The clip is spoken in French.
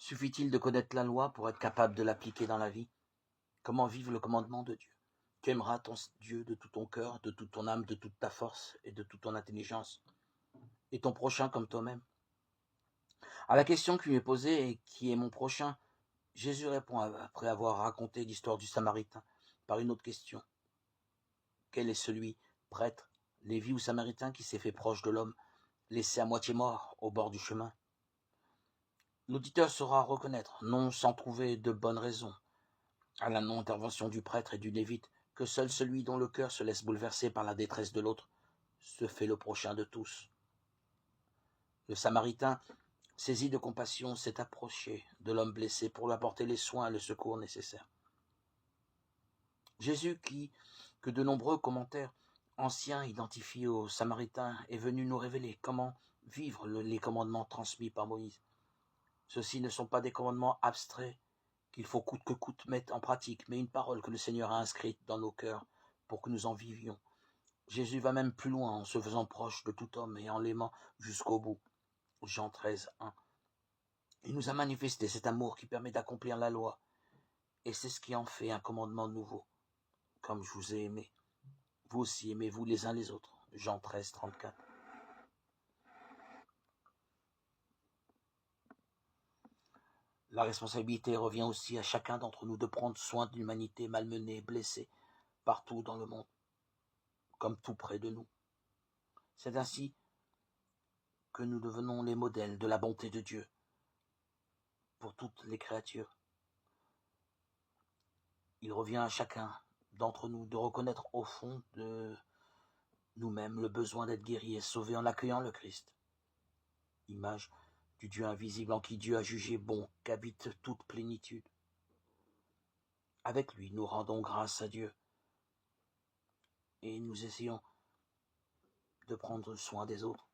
Suffit-il de connaître la loi pour être capable de l'appliquer dans la vie? Comment vivre le commandement de Dieu? Tu aimeras ton Dieu de tout ton cœur, de toute ton âme, de toute ta force et de toute ton intelligence, et ton prochain comme toi-même. À la question qui lui est posée, et qui est mon prochain, Jésus répond après avoir raconté l'histoire du Samaritain par une autre question. Quel est celui, prêtre, Lévi ou Samaritain, qui s'est fait proche de l'homme, laissé à moitié mort au bord du chemin? L'auditeur saura reconnaître, non sans trouver de bonnes raisons, à la non-intervention du prêtre et du lévite, que seul celui dont le cœur se laisse bouleverser par la détresse de l'autre se fait le prochain de tous. Le Samaritain, saisi de compassion, s'est approché de l'homme blessé pour lui apporter les soins et le secours nécessaires. Jésus, que de nombreux commentaires anciens identifient au Samaritain, est venu nous révéler comment vivre les commandements transmis par Moïse. Ceux-ci ne sont pas des commandements abstraits qu'il faut coûte que coûte mettre en pratique, mais une parole que le Seigneur a inscrite dans nos cœurs pour que nous en vivions. Jésus va même plus loin en se faisant proche de tout homme et en l'aimant jusqu'au bout. Jean 13, 1. Il nous a manifesté cet amour qui permet d'accomplir la loi, et c'est ce qui en fait un commandement nouveau. Comme je vous ai aimé, vous aussi aimez-vous les uns les autres. Jean 13, 34. La responsabilité revient aussi à chacun d'entre nous de prendre soin de l'humanité malmenée, blessée, partout dans le monde, comme tout près de nous. C'est ainsi que nous devenons les modèles de la bonté de Dieu pour toutes les créatures. Il revient à chacun d'entre nous de reconnaître au fond de nous-mêmes le besoin d'être guéris et sauvés en accueillant le Christ, image du Dieu invisible en qui Dieu a jugé bon qu'habite toute plénitude. Avec lui, nous rendons grâce à Dieu et nous essayons de prendre soin des autres.